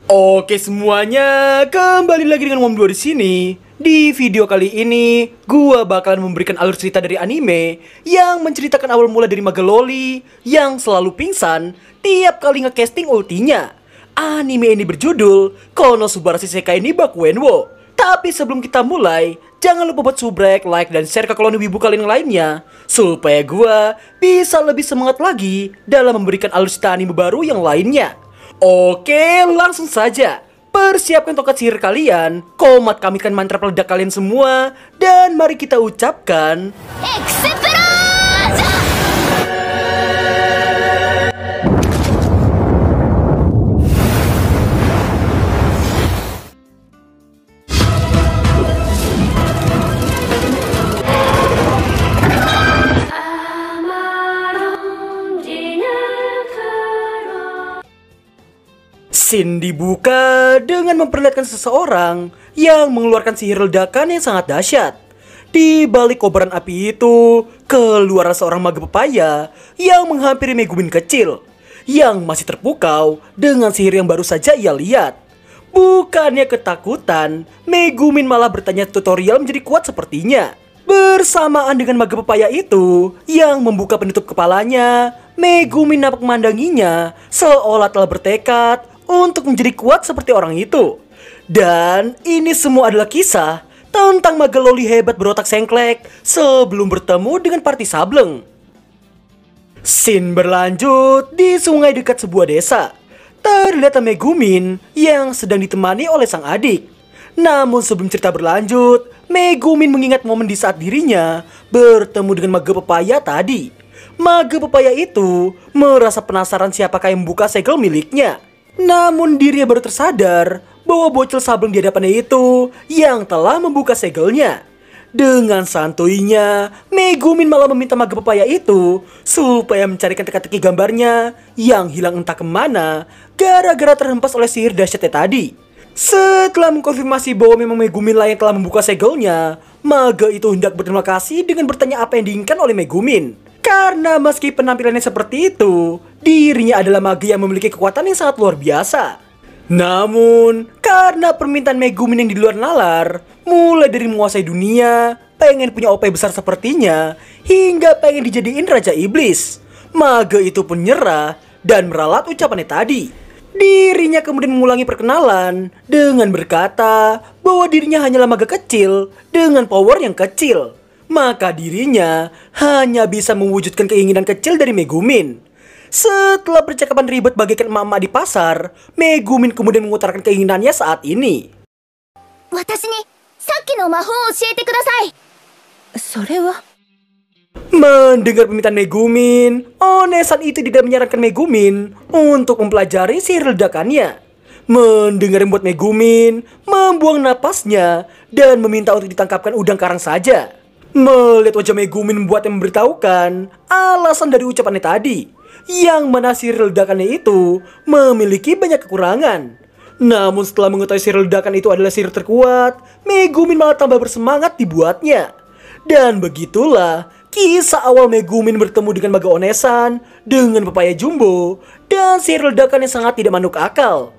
Oke semuanya, kembali lagi dengan Mom 2 di sini. Di video kali ini, gua bakalan memberikan alur cerita dari anime yang menceritakan awal mula dari Magaloli yang selalu pingsan tiap kali nge-casting ultinya. Anime ini berjudul Konosubarashi Sekai ni Bakuenwo. Tapi sebelum kita mulai, jangan lupa buat subrek, like, dan share ke koloni wibu kalian yang lainnya supaya gua bisa lebih semangat lagi dalam memberikan alur cerita anime baru yang lainnya. Oke, langsung saja. Persiapkan tongkat sihir kalian, komat kamitkan mantra peledak kalian semua, dan mari kita ucapkan Explode! Scene dibuka dengan memperlihatkan seseorang yang mengeluarkan sihir ledakan yang sangat dahsyat. Di balik kobaran api itu, keluar seorang maga pepaya yang menghampiri Megumin kecil yang masih terpukau dengan sihir yang baru saja ia lihat. Bukannya ketakutan, Megumin malah bertanya tutorial menjadi kuat sepertinya. Bersamaan dengan maga pepaya itu yang membuka penutup kepalanya, Megumin nampak memandanginya seolah telah bertekad untuk menjadi kuat seperti orang itu. Dan ini semua adalah kisah tentang Magaloli hebat berotak sengklek sebelum bertemu dengan Parti Sableng. Scene berlanjut di sungai dekat sebuah desa. Terlihat Megumin yang sedang ditemani oleh sang adik. Namun sebelum cerita berlanjut, Megumin mengingat momen di saat dirinya bertemu dengan maga pepaya tadi. Maga pepaya itu merasa penasaran siapakah yang membuka segel miliknya. Namun dirinya baru tersadar bahwa bocil sableng di hadapannya itu yang telah membuka segelnya. Dengan santuinya, Megumin malah meminta maga pepaya itu supaya mencarikan teka-teki gambarnya yang hilang entah kemana gara-gara terhempas oleh sihir dahsyatnya tadi. Setelah mengkonfirmasi bahwa memang Megumin lah yang telah membuka segelnya, maga itu hendak berterima kasih dengan bertanya apa yang diinginkan oleh Megumin. Karena meski penampilannya seperti itu, dirinya adalah maga yang memiliki kekuatan yang sangat luar biasa. Namun, karena permintaan Megumin yang di luar nalar, mulai dari menguasai dunia, pengen punya OP besar sepertinya, hingga pengen dijadiin Raja Iblis, maga itu pun nyerah dan meralat ucapannya tadi. Dirinya kemudian mengulangi perkenalan dengan berkata bahwa dirinya hanyalah maga kecil dengan power yang kecil. Maka dirinya hanya bisa mewujudkan keinginan kecil dari Megumin. Setelah percakapan ribet bagaikan emak-emak di pasar, Megumin kemudian mengutarakan keinginannya saat ini. Mendengar permintaan Megumin, Onesan itu tidak menyarankan Megumin untuk mempelajari sihir ledakannya. Mendengar membuat Megumin membuang napasnya dan meminta untuk ditangkapkan udang karang saja. Melihat wajah Megumin membuatnya memberitahukan alasan dari ucapannya tadi, yang mana sihir ledakannya itu memiliki banyak kekurangan. Namun setelah mengetahui sihir ledakan itu adalah sihir terkuat, Megumin malah tambah bersemangat dibuatnya. Dan begitulah kisah awal Megumin bertemu dengan maga Onesan dengan pepaya jumbo dan sihir ledakan yang sangat tidak masuk akal.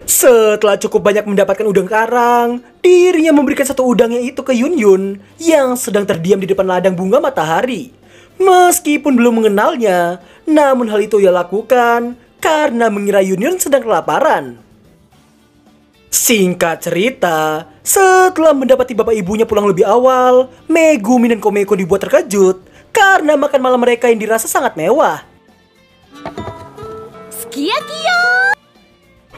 Setelah cukup banyak mendapatkan udang karang, dirinya memberikan satu udangnya itu ke Yun Yun yang sedang terdiam di depan ladang bunga matahari. Meskipun belum mengenalnya, namun hal itu ia lakukan karena mengira Yun Yun sedang kelaparan. Singkat cerita, setelah mendapati bapak ibunya pulang lebih awal, Megumin dan Komeko dibuat terkejut karena makan malam mereka yang dirasa sangat mewah.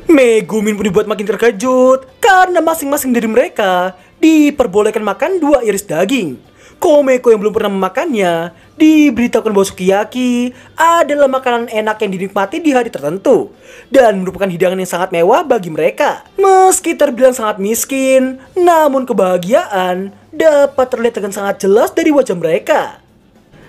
Megumin pun dibuat makin terkejut karena masing-masing dari mereka diperbolehkan makan 2 iris daging. Komeko yang belum pernah memakannya diberitahukan bahwa sukiyaki adalah makanan enak yang dinikmati di hari tertentu dan merupakan hidangan yang sangat mewah bagi mereka. Meski terbilang sangat miskin, namun kebahagiaan dapat terlihat dengan sangat jelas dari wajah mereka.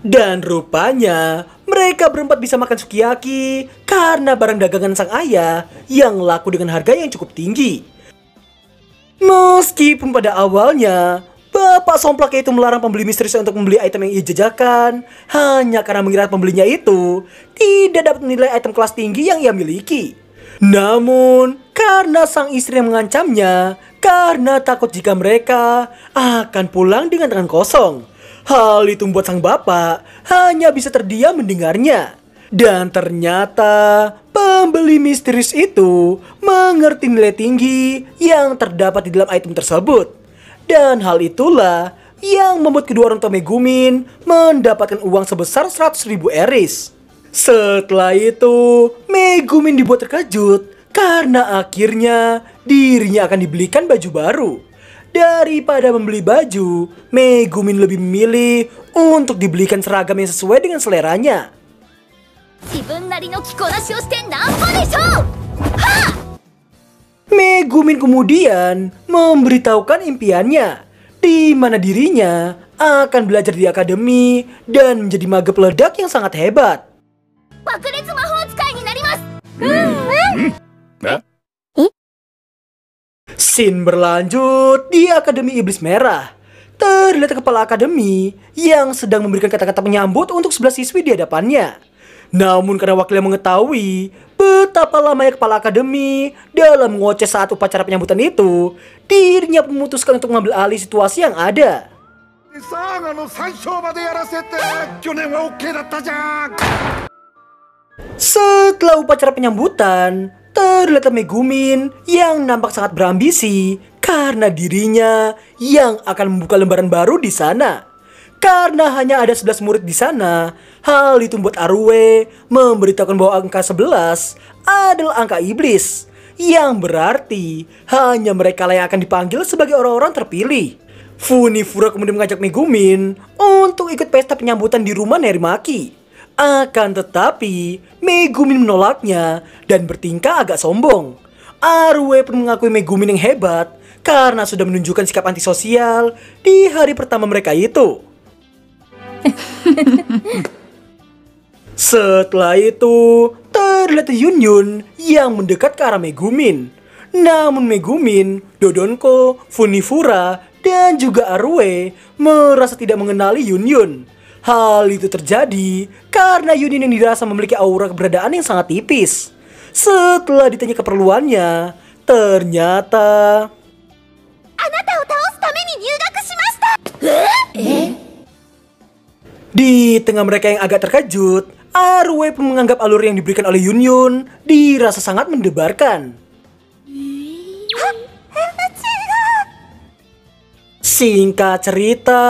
Dan rupanya mereka berempat bisa makan sukiyaki karena barang dagangan sang ayah yang laku dengan harga yang cukup tinggi. Meskipun pada awalnya Bapak somplak itu melarang pembeli misterius untuk membeli item yang ia jajakan hanya karena mengira pembelinya itu tidak dapat menilai item kelas tinggi yang ia miliki. Namun, karena sang istri yang mengancamnya, karena takut jika mereka akan pulang dengan tangan kosong. Hal itu membuat sang bapak hanya bisa terdiam mendengarnya. Dan ternyata pembeli misterius itu mengerti nilai tinggi yang terdapat di dalam item tersebut. Dan hal itulah yang membuat kedua orang tua Megumin mendapatkan uang sebesar 100.000 eris. Setelah itu, Megumin dibuat terkejut karena akhirnya dirinya akan dibelikan baju baru. Daripada membeli baju, Megumin lebih memilih untuk dibelikan seragam yang sesuai dengan seleranya. Megumin kemudian memberitahukan impiannya, di mana dirinya akan belajar di akademi dan menjadi maga peledak yang sangat hebat. Scene berlanjut di Akademi Iblis Merah. Terlihat kepala akademi yang sedang memberikan kata-kata penyambut untuk 11 siswi di hadapannya. Namun karena wakilnya mengetahui betapa lamanya kepala akademi dalam ngoceh saat upacara penyambutan itu, dirinya memutuskan untuk mengambil alih situasi yang ada. Setelah upacara penyambutan, terlihat Megumin yang nampak sangat berambisi karena dirinya yang akan membuka lembaran baru di sana. Karena hanya ada 11 murid di sana, hal itu membuat Arue memberitahukan bahwa angka 11 adalah angka iblis, yang berarti hanya mereka yang akan dipanggil sebagai orang-orang terpilih. Funifura kemudian mengajak Megumin untuk ikut pesta penyambutan di rumah Nerimaki. Akan tetapi, Megumin menolaknya dan bertingkah agak sombong. Arue pun mengakui Megumin yang hebat karena sudah menunjukkan sikap antisosial di hari pertama mereka itu. Setelah itu, terlihat Yunyun yang mendekat ke arah Megumin. Namun Megumin, Dodonko, Funifura, dan juga Arue merasa tidak mengenali Yunyun. Hal itu terjadi karena Yunyun yang dirasa memiliki aura keberadaan yang sangat tipis. Setelah ditanya keperluannya, ternyata di tengah mereka yang agak terkejut, Arue pun menganggap alur yang diberikan oleh Yunyun dirasa sangat mendebarkan. Singkat cerita,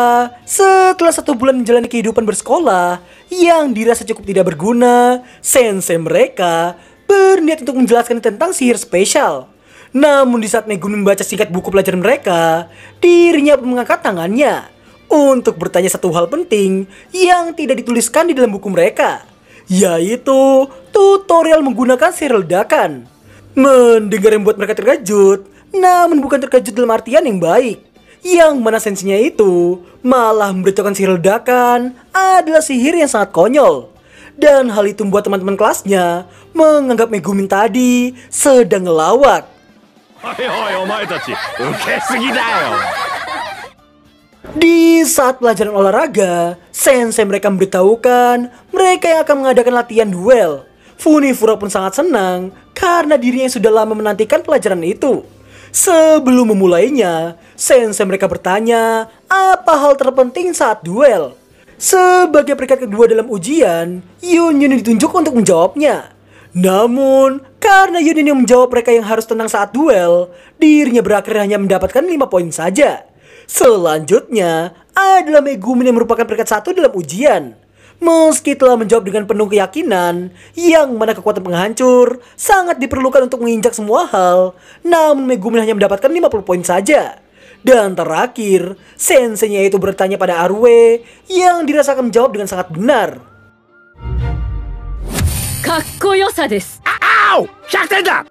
setelah 1 bulan menjalani kehidupan bersekolah yang dirasa cukup tidak berguna, sensei mereka berniat untuk menjelaskan tentang sihir spesial. Namun di saat Megumin membaca singkat buku pelajaran mereka, dirinya pun mengangkat tangannya untuk bertanya satu hal penting yang tidak dituliskan di dalam buku mereka, yaitu tutorial menggunakan sihir ledakan. Mendengar yang membuat mereka terkejut, namun bukan terkejut dalam artian yang baik, yang mana sensenya itu malah memberitahukan sihir ledakan adalah sihir yang sangat konyol. Dan hal itu membuat teman-teman kelasnya menganggap Megumin tadi sedang ngelawak. Di saat pelajaran olahraga, sensei mereka memberitahukan mereka yang akan mengadakan latihan duel. Funifura pun sangat senang karena dirinya sudah lama menantikan pelajaran itu. Sebelum memulainya, sensei mereka bertanya apa hal terpenting saat duel. Sebagai peringkat kedua dalam ujian, Yunyun ditunjuk untuk menjawabnya. Namun, karena Yunyun yang menjawab mereka yang harus tenang saat duel, dirinya berakhir hanya mendapatkan 5 poin saja. Selanjutnya adalah Megumin yang merupakan peringkat 1 dalam ujian. Meski telah menjawab dengan penuh keyakinan, yang mana kekuatan penghancur sangat diperlukan untuk menginjak semua hal, namun Megumin hanya mendapatkan 50 poin saja. Dan terakhir, senseinya itu bertanya pada Arue yang dirasakan menjawab dengan sangat benar. Kakkoyosa desu. Au! 100 点だ!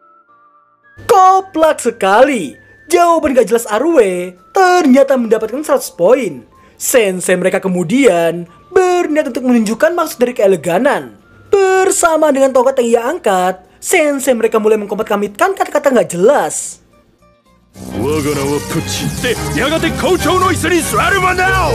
Koplak sekali. Jawaban gak jelas Arue ternyata mendapatkan 100 poin. Sensei mereka kemudian berniat untuk menunjukkan maksud dari keeleganan. Bersama dengan tongkat yang ia angkat, sensei mereka mulai mengkomat-kamitkan kata-kata gak jelas. 我が名はプッチでやがて校長の椅子に座る番だ。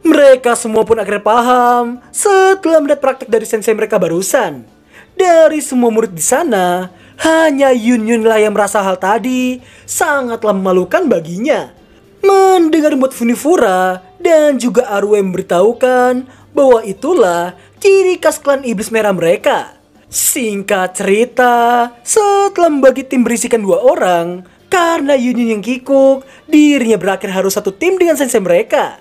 Mereka semua pun akhirnya paham setelah melihat praktek dari sensei mereka barusan. Dari semua murid di sana, hanya Yun Yun lah yang merasa hal tadi sangatlah memalukan baginya. Mendengar buat Funifura dan juga Arue memberitahukan bahwa itulah ciri khas klan iblis merah mereka. Singkat cerita, setelah membagi tim berisikan 2 orang, karena Yun Yun yang kikuk, dirinya berakhir harus satu tim dengan sensei mereka.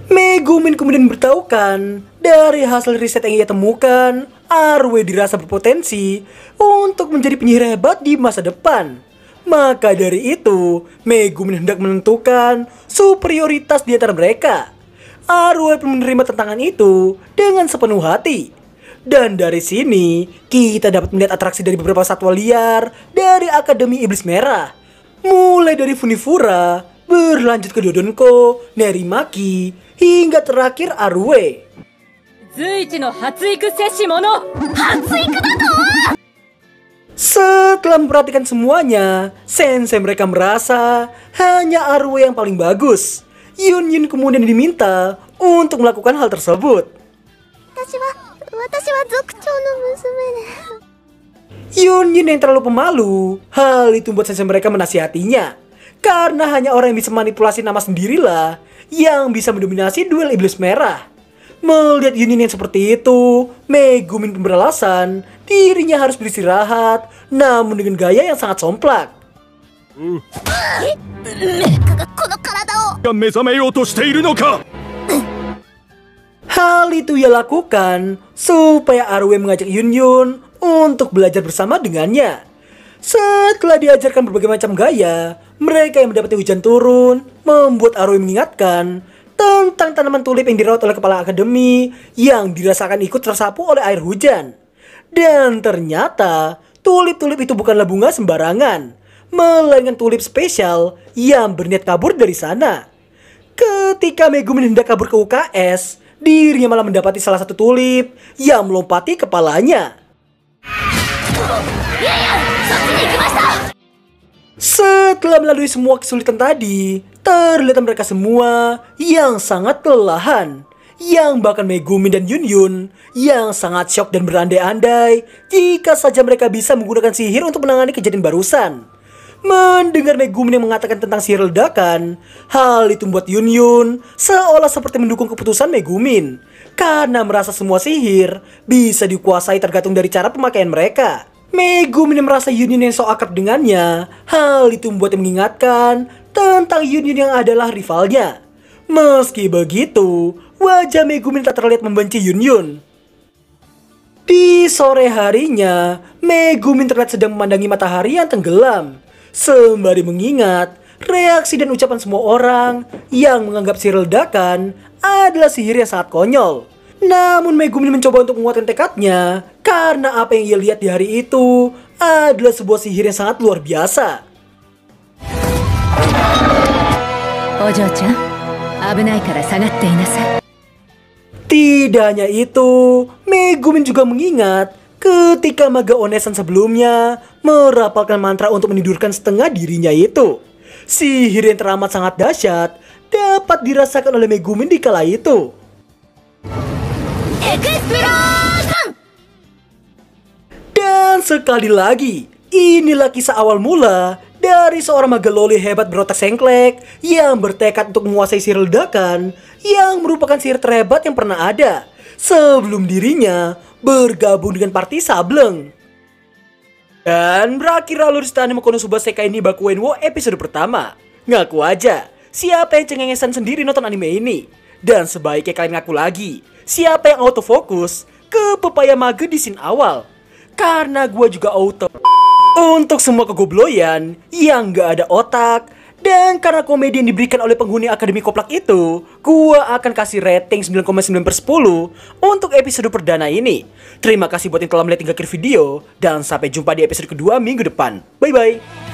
Megumin kemudian beritahukan dari hasil riset yang ia temukan, Arue dirasa berpotensi untuk menjadi penyihir hebat di masa depan. Maka dari itu, Megumin hendak menentukan superioritas di antara mereka. Arue pun menerima tantangan itu dengan sepenuh hati. Dan dari sini, kita dapat melihat atraksi dari beberapa satwa liar dari Akademi Iblis Merah. Mulai dari Funifura, berlanjut ke Dodonko, Nerimaki, hingga terakhir Arue. Setelah memperhatikan semuanya, sensei mereka merasa hanya Arue yang paling bagus. Yun Yun kemudian diminta untuk melakukan hal tersebut. Yun Yun yang terlalu pemalu, hal itu membuat sensei mereka menasihatinya. Karena hanya orang yang bisa manipulasi nama sendirilah yang bisa mendominasi duel iblis merah. Melihat Yun Yun yang seperti itu, Megumin pun beralasan dirinya harus beristirahat, namun dengan gaya yang sangat somplak. Hal itu ia lakukan supaya Arue mengajak Yun Yun untuk belajar bersama dengannya. Setelah diajarkan berbagai macam gaya, mereka yang mendapati hujan turun membuat Arue mengingatkan tentang tanaman tulip yang dirawat oleh kepala akademi yang dirasakan ikut tersapu oleh air hujan. Dan ternyata tulip-tulip itu bukanlah bunga sembarangan, melainkan tulip spesial yang berniat kabur dari sana. Ketika Megumin hendak kabur ke UKS, dirinya malah mendapati salah satu tulip yang melompati kepalanya. Setelah melalui semua kesulitan tadi, terlihat mereka semua yang sangat kelelahan. Yang bahkan Megumin dan Yun Yun yang sangat syok dan berandai-andai jika saja mereka bisa menggunakan sihir untuk menangani kejadian barusan. Mendengar Megumin yang mengatakan tentang sihir ledakan, hal itu membuat Yun Yun seolah seperti mendukung keputusan Megumin. Karena merasa semua sihir bisa dikuasai tergantung dari cara pemakaian mereka. Megumin merasa Yun Yun yang sok akrab dengannya, hal itu membuatnya mengingatkan tentang Yun Yun yang adalah rivalnya. Meski begitu, wajah Megumin tak terlihat membenci Yun Yun. Di sore harinya, Megumin terlihat sedang memandangi matahari yang tenggelam, sembari mengingat reaksi dan ucapan semua orang yang menganggap sihir ledakan adalah sihir yang sangat konyol. Namun Megumin mencoba untuk menguatkan tekadnya karena apa yang ia lihat di hari itu adalah sebuah sihir yang sangat luar biasa. Tidak hanya itu, Megumin juga mengingat ketika Maga Onesan sebelumnya merapalkan mantra untuk menidurkan setengah dirinya itu. Sihir yang teramat sangat dahsyat dapat dirasakan oleh Megumin di kala itu. Dan sekali lagi, inilah kisah awal mula dari seorang maga loli hebat berotak sengklek yang bertekad untuk menguasai sihir ledakan yang merupakan sihir terhebat yang pernah ada sebelum dirinya bergabung dengan parti Sableng. Dan berakhir alur cerita anime Konosuba Sekai ni Bakuen wo episode pertama. Ngaku aja, siapa yang cengengesan sendiri nonton anime ini? Dan sebaiknya kalian ngaku lagi, siapa yang autofokus ke pepaya mage di scene awal? Karena gue juga auto. Untuk semua kegobloyan yang gak ada otak, dan karena komedi yang diberikan oleh penghuni Akademi Koplak itu, gue akan kasih rating 9,9/10 untuk episode perdana ini. Terima kasih buat yang telah melihat hingga akhir video, dan sampai jumpa di episode kedua minggu depan. Bye-bye.